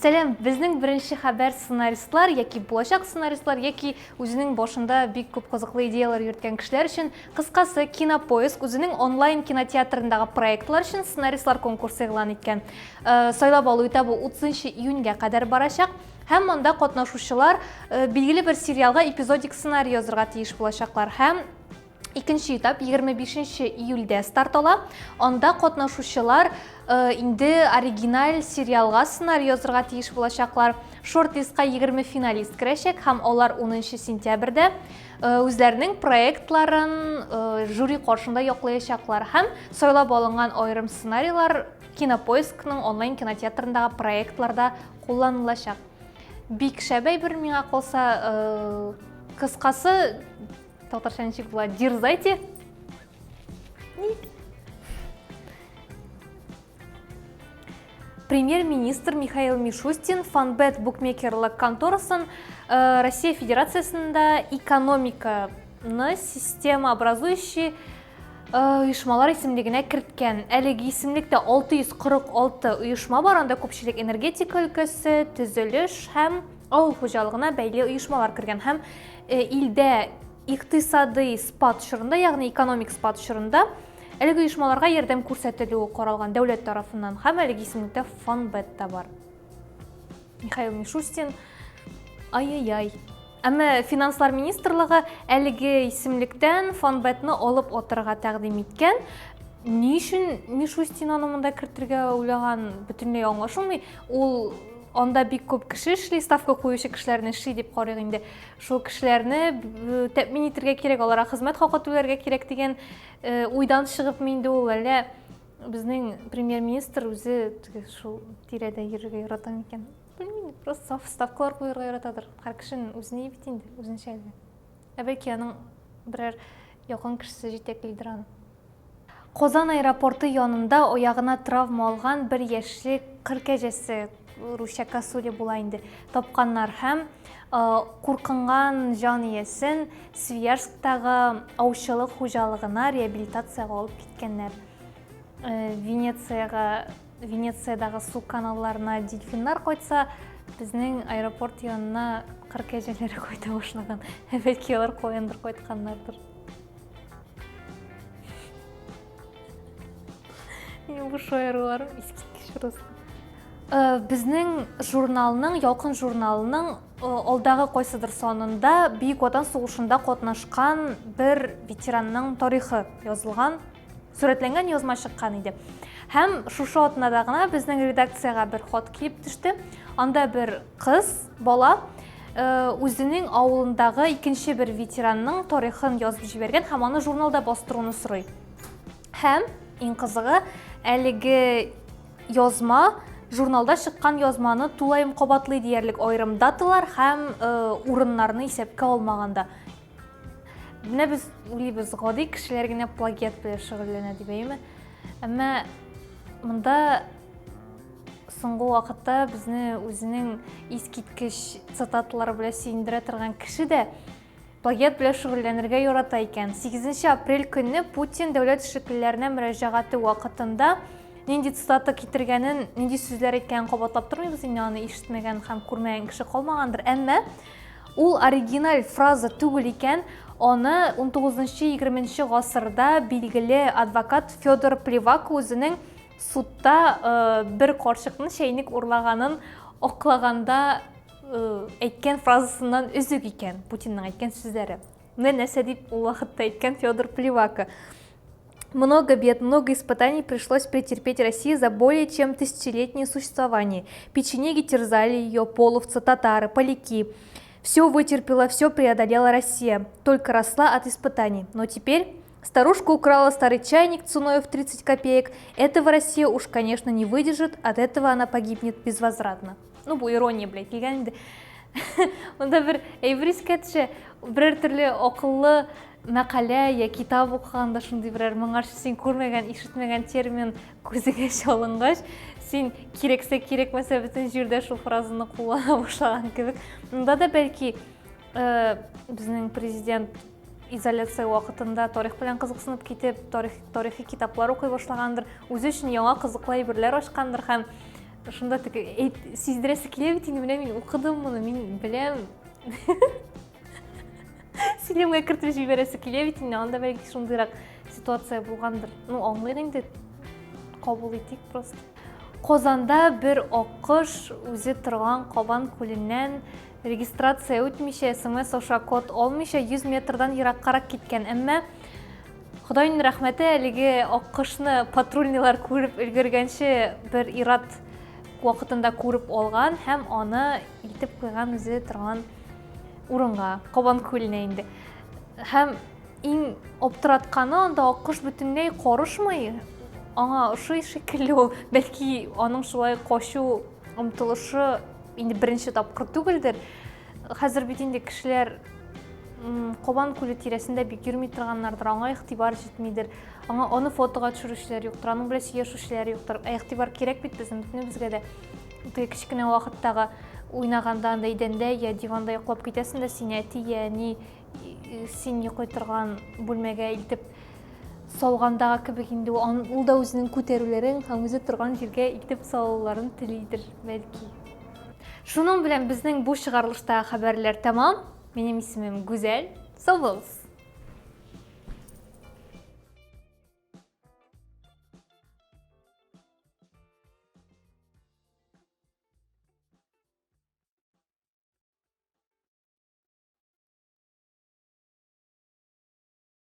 Сәлем, біздің бірінші хабар сценаристлар, яки болашақ сценаристлар, яки өзінің башында бик көп қызыклы идеялар йөрткән кешеләр өчен, кыскасы Кинопоиск үзенең онлайн кинотеатрындагы проектлар өчен сценаристлар конкурсы игълан иткән. Сайлап алу этабы 30 июньгә кадәр барачак. Һәм монда катнашучылар билгеле бер сериалга эпизодик сценарий язырга тиеш булачаклар. Һәм икенче этап 25 июльдә старт ала. Анда катнашучылар инде оригиналь сериалга сценарий язырга тиеш булачаклар. Шорт-листка 20 финалист керәчәк һәм алар 10 сентябрьдә үзләренең проектларын жюри каршында яклаячаклар һәм сайлап алынган аерым сценарийлар Кинопоискның онлайн кинотеатрындагы проектларда кулланылачак. Бик шәбәй бер миңа калса, кыскасы татарча ничек була? Дерзайте. Премьер-министр Михаил Мишустин Фанбет букмекерлык конторасын Россия Федерациясында экономиканы системаобразующий уйышмалар исемлегенә керткән. Әлеге исемлектә 646 уйышма бар, анда күпчелек энергетика өлкәсе, төзелеш һәм авыл хуҗалыгына бәйле уйышмалар кергән. Һәм илдә икътисади спад чорында, ягъни экономик спад чорында әлеге уйышмаларга ярдәм күрсәтелүе каралган дәүләт тарафыннан. Һәм әлеге исемлектә Фанбет та бар. Михаил Мишустин, ай-яй-яй. Әмма финанслар министрлыгы әлеге исемлектән Фанбетны алып отырырга тәкъдим иткән. Ни өчен Мишустин аны монда кертергә уйлаган, бөтенләй аңлашылмый. Ул анда бик күп кеше эшли, ставка куючы кешеләрне эшли дип карыйк инде. Шул кешеләрне тәэмин итәргә кирәк, аларга хезмәт хакы түләргә кирәк дигән уйдан чыгып инде ул әле безнең премьер-министр үзе шул тирәдә йөрергә ярата микән? Белмим, просто ставкалар куярга яратадыр. Һәр кешенең үзенә бит инде, үзенчә. Бәлки аның берәр якын кешесе җитәклидер аны. Казан аэропорты янында аягына травма алган бер яшьлек кыр кәҗәсе, русча косуля була инде, тапканнар һәм куркынган жан иясен Свияжсктагы аучылык хуҗалыгына реабилитацияга алып киткәннәр. Венециядагы су каналларына дельфиннар кайтса, безнең аэропорт янына кыр кәҗәләре кайта башлаган. Бәлки алар каяндыр кайтканнардыр. Бу шаярулар искиткеч просто. Безнең журналның, Ялкын журналының алдагы кайсыдыр сонында Бөек Ватан сугышында катнашкан бер ветеранның тарихы язылган, сурәтләнгән язма чыккан иде. Һәм шушы атнада гына безнең редакциягә бер хат килеп төште. Анда бер кыз, бала үзенең авылындагы икенче бер ветеранның тарихын язып җибәргән һәм аны журналда бастыруны сорый. Һәм иң кызыгы, әлеге язма журналда чыккан язманы тулайым кабатлый диярлек аерым даталар һәм урыннарны исәпкә алмаганда. Менә без уйлыйбыз, гади кешеләр генә плагиат белән шөгыльләнә дип әйме. Әмма монда соңгы вакытта безне үзенең искиткеч цитаталар белән сөендерә торган кеше дә плагиат белән шөгыльләнергә ярата икән. 8 апрель көнне Путин дәүләт эшлеклеләренә мөрәҗәгате вакытында нинди цитата китергәнен, нинди сүзләр әйткәнен кабатлап тормыйбыз, инде аны ишетмәгән һәм күрмәгән кеше калмагандыр. Әмма ул оригиналь фраза түгел икән, аны 19-20 гасырда билгеле адвокат Федор Плевак үзенең судта бер карчыкны чәйнек урлаганын аклаганда әйткән фразасыннан үзүк икән, Путинның әйткән сүзләре. Менә нәрсә дип ул вакытта әйткән Федор Плевак. Много бед, много испытаний пришлось претерпеть России за более чем тысячелетнее существование. Печенеги терзали ее, половцы, татары, поляки. Все вытерпела, все преодолела Россия, только росла от испытаний. Но теперь старушка украла старый чайник ценой в 30 копеек. Этого Россия уж, конечно, не выдержит, от этого она погибнет безвозвратно. Ну, бу ирония, блядь, келгән. Онда бер эврискәтче бер төрле акыллы мәкалә я китап укыганда шундый берәр моңарчы син күрмәгән, ишетмәгән термин күзегә чалынгач, син кирәксә кирәкмәсә бөтен җирдә шул фразаны куллана башлаган кебек. Монда да бәлки безнең президент изоляция вакытында тарих белән кызыксынып китеп, тарихи китаплар укый башлагандыр, үзе өчен яңа кызыклы әйберләр ачкандыр һәм ошондо тиги сездиресе келебит эмне мен укудум муну мен билем силемге киртип жибересе келебит анда белки ушундайраак ситуация болгондур. Оңой энди кабыл этик просто. Козанда бир окуш үзе турган Кобан көлүнөн регистрация өтмөйшө, СМС оша код олмойшо 100 метрдан ираккараак кеткен. Эмме Кудайдын рахмети элиги окушну патрульныйлар көрүп үлгөргөнчө бир ират убактында көрүп алган һәм аны илтип койган үзе турган урынга, Кобан көлүнө инде. Һәм иң оптуратканы анда окуш бүтүндөй корушмай, аңа ушул шекелле белки анын шулай кочуу умтулушу инде биринчи тапкыр түгүлдүр. Азыр бит инде кишилер Кобан көлү тиресинде бик жүрмөй турганнардыр, аңа ыктыбар жетмейдир. Аны фотого түшүрүшүлөр жоктур, анын менен сүйлөшүшүлөр жоктур. Ыктыбар керек бит биздин бүтүнүбүзгө да. Тиги кичкене убакыттагы уйнаганда андай иденде я диванда уклап кетесиң да сени әти яни сен уйкой турган бөлмөгө илтип салгандагы кебек инде ул да өзүнүн көтөрүүлөрүн өзү турган жерге илтип салууларын тилейдир белки. Шунун менен биздин бул чыгарылыштагы хабарлар тамам. Менин исмим Гүзел. Сау болуңуз.